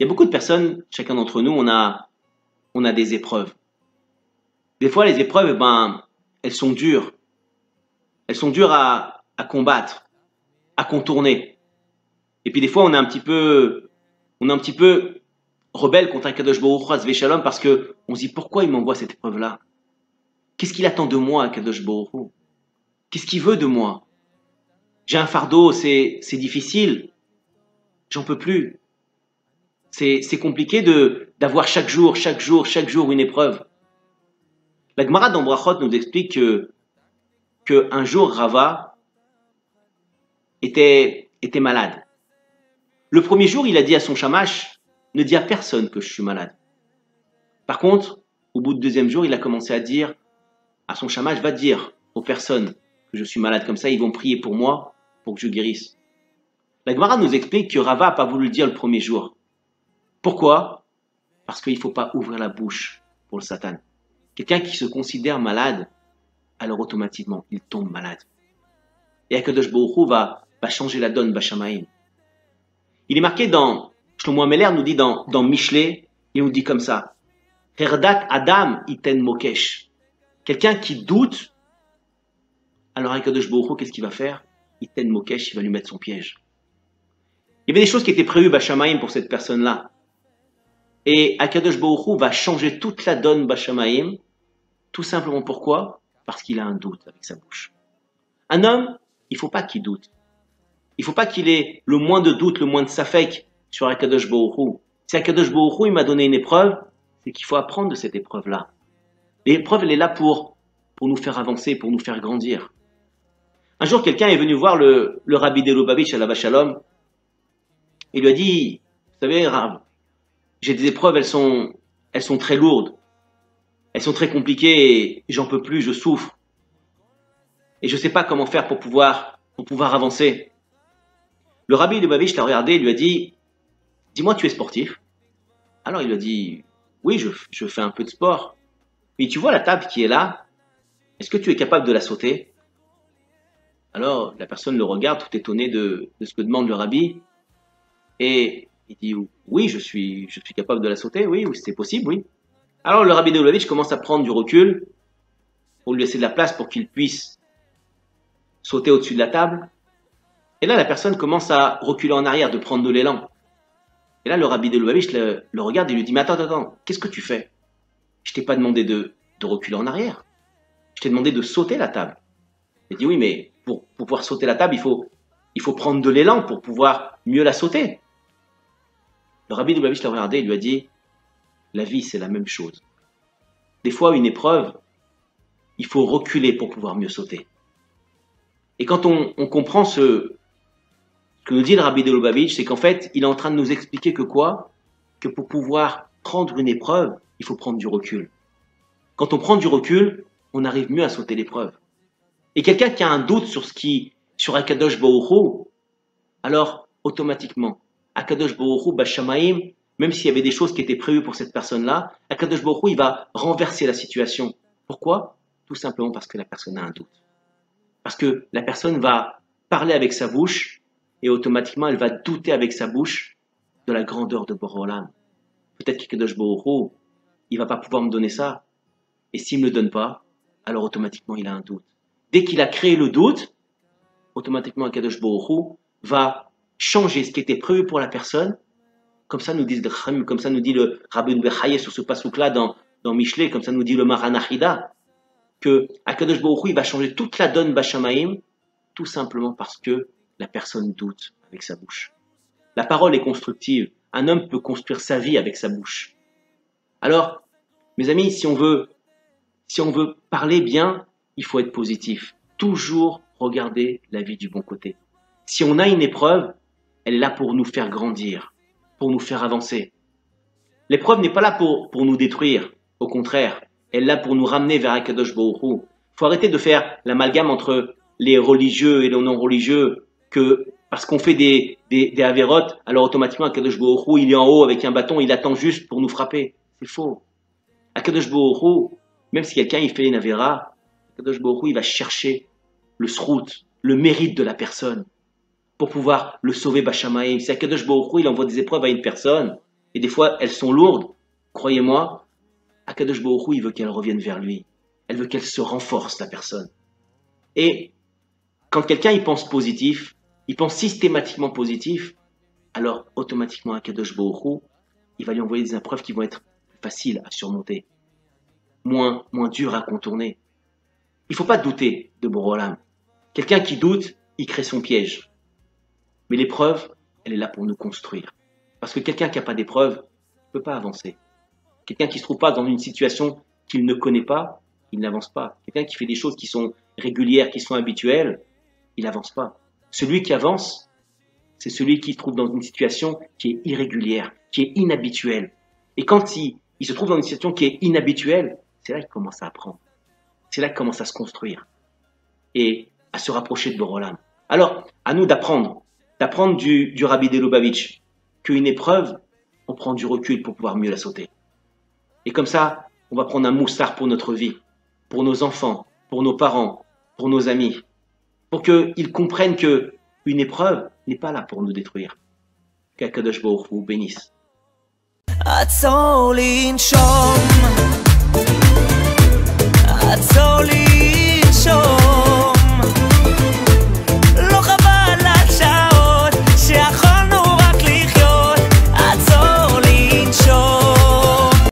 Et beaucoup de personnes, chacun d'entre nous, on a des épreuves. Des fois, les épreuves, eh ben, elles sont dures. Elles sont dures à combattre, à contourner. Et puis des fois, on est un petit peu rebelle contre un Kadosh Baruch Hu, Hasvé Shalom, parce que on se dit pourquoi il m'envoie cette épreuve-là? Qu'est-ce qu'il attend de moi, Kadosh Baruch Hu? Qu'est-ce qu'il veut de moi? J'ai un fardeau, c'est difficile, j'en peux plus. C'est compliqué d'avoir chaque jour une épreuve. La Gemara dans Brachot nous explique que un jour Rava était malade. Le premier jour, il a dit à son shamash, ne dis à personne que je suis malade. Par contre, au bout du deuxième jour, il a commencé à dire à son shamash, va dire aux personnes que je suis malade, comme ça ils vont prier pour moi, pour que je guérisse. La Gemara nous explique que Rava n'a pas voulu le dire le premier jour. Pourquoi? Parce qu'il ne faut pas ouvrir la bouche pour le Satan. Quelqu'un qui se considère malade, alors automatiquement, il tombe malade. Et Akadosh Baruch Hu va changer la donne, Bashamaim. Il est marqué dans, Shlomo Ameler nous dit dans Michelet, il nous dit comme ça, Herdat Adam iten mokesh. Quelqu'un qui doute, alors Akadosh Baruch Hu, qu'est-ce qu'il va faire? Iten mokesh, il va lui mettre son piège. Il y avait des choses qui étaient prévues, Bashamaim, pour cette personne-là. Et Akadosh Baruch Hu va changer toute la donne, Bashamaim, tout simplement pourquoi? Parce qu'il a un doute avec sa bouche. Un homme, il ne faut pas qu'il doute. Il ne faut pas qu'il ait le moins de doute, le moins de safek sur Akadosh Baruch Hu. Si Akadosh Baruch Hu, il m'a donné une épreuve, c'est qu'il faut apprendre de cette épreuve-là. L'épreuve, elle est là pour nous faire avancer, pour nous faire grandir. Un jour, quelqu'un est venu voir le Rabbi de Lubavitch à la Shalom. Il lui a dit, vous savez, Rav, j'ai des épreuves, elles sont très lourdes. Elles sont très compliquées et j'en peux plus, je souffre. Et je ne sais pas comment faire pour pouvoir avancer. Le Rabbi de Lubavitch l'a regardé et lui a dit, dis-moi, tu es sportif? Alors il lui a dit, oui, je fais un peu de sport. Mais tu vois la table qui est là? Est-ce que tu es capable de la sauter? Alors la personne le regarde tout étonné de ce que demande le Rabbi. Et il dit, oui, je suis capable de la sauter, oui, c'est possible, oui. Alors le Rabbi de Lubavitch commence à prendre du recul pour lui laisser de la place pour qu'il puisse sauter au-dessus de la table. Et là, la personne commence à reculer en arrière, de prendre de l'élan. Et là, le Rabbi de Lubavitch le regarde et lui dit, mais attends, qu'est-ce que tu fais? Je t'ai pas demandé de reculer en arrière. Je t'ai demandé de sauter la table. Il dit, oui, mais pour pouvoir sauter la table, il faut prendre de l'élan pour pouvoir mieux la sauter. Le Rabbi de Lubavitch l'a regardé et lui a dit, la vie, c'est la même chose. Des fois, une épreuve, il faut reculer pour pouvoir mieux sauter. Et quand on comprend ce que nous dit le Rabbi de Lubavitch, c'est qu'en fait, il est en train de nous expliquer que quoi? Que pour pouvoir prendre une épreuve, il faut prendre du recul. Quand on prend du recul, on arrive mieux à sauter l'épreuve. Et quelqu'un qui a un doute sur Akadosh Baruch Hu, alors, automatiquement, Akadosh Baruch Hu, Bashamaim, même s'il y avait des choses qui étaient prévues pour cette personne-là, Akadosh Baruch Hu, il va renverser la situation. Pourquoi? Tout simplement parce que la personne a un doute. Parce que la personne va parler avec sa bouche et automatiquement elle va douter avec sa bouche de la grandeur de Borolam. Peut-être qu'Akadosh Baruch Hu, il va pas pouvoir me donner ça. Et s'il me le donne pas, alors automatiquement il a un doute. Dès qu'il a créé le doute, automatiquement Akadosh Baruch Hu va changer ce qui était prévu pour la personne. Comme ça nous dit le Rabbi Bechaye sur ce passouk-là dans Michelet, comme ça nous dit le Maranachida, que Akadosh Baruch Hu, il va changer toute la donne Bashamaim, tout simplement parce que la personne doute avec sa bouche. La parole est constructive. Un homme peut construire sa vie avec sa bouche. Alors, mes amis, si on veut parler bien, il faut être positif. Toujours regarder la vie du bon côté. Si on a une épreuve, elle est là pour nous faire grandir, pour nous faire avancer. L'épreuve n'est pas là pour nous détruire. Au contraire, elle est là pour nous ramener vers Akadosh Baruch Hu. Il faut arrêter de faire l'amalgame entre les religieux et les non-religieux, que parce qu'on fait des avérotes, alors automatiquement Akadosh Baruch Hu, il est en haut avec un bâton, il attend juste pour nous frapper. C'est faux. Akadosh Baruch Hu, même si quelqu'un il fait une avéra, Akadosh Baruch Hu, il va chercher le srout, le mérite de la personne, pour pouvoir le sauver Bashamaim. Si Akadosh Baruch Hu, il envoie des épreuves à une personne, et des fois elles sont lourdes, croyez-moi, Akadosh Baruch Hu, il veut qu'elles reviennent vers lui. Elle veut qu'elle se renforce, la personne. Et quand quelqu'un il pense positif, il pense systématiquement positif, alors automatiquement Akadosh Baruch Hu, il va lui envoyer des épreuves qui vont être faciles à surmonter, moins dures à contourner. Il ne faut pas douter de Borolam. Quelqu'un qui doute, il crée son piège. Mais l'épreuve, elle est là pour nous construire. Parce que quelqu'un qui n'a pas d'épreuve, ne peut pas avancer. Quelqu'un qui ne se trouve pas dans une situation qu'il ne connaît pas, il n'avance pas. Quelqu'un qui fait des choses qui sont régulières, qui sont habituelles, il n'avance pas. Celui qui avance, c'est celui qui se trouve dans une situation qui est irrégulière, qui est inhabituelle. Et quand il se trouve dans une situation qui est inhabituelle, c'est là qu'il commence à apprendre. C'est là qu'il commence à se construire et à se rapprocher de Borolam. Alors, à nous d'apprendre du Rabbi de Lubavitch, qu'une épreuve, on prend du recul pour pouvoir mieux la sauter. Et comme ça, on va prendre un moussard pour notre vie, pour nos enfants, pour nos parents, pour nos amis, pour qu'ils comprennent que une épreuve n'est pas là pour nous détruire. Qu'Akadosh Baruch Hu bénisse. עצור לנשום, עצור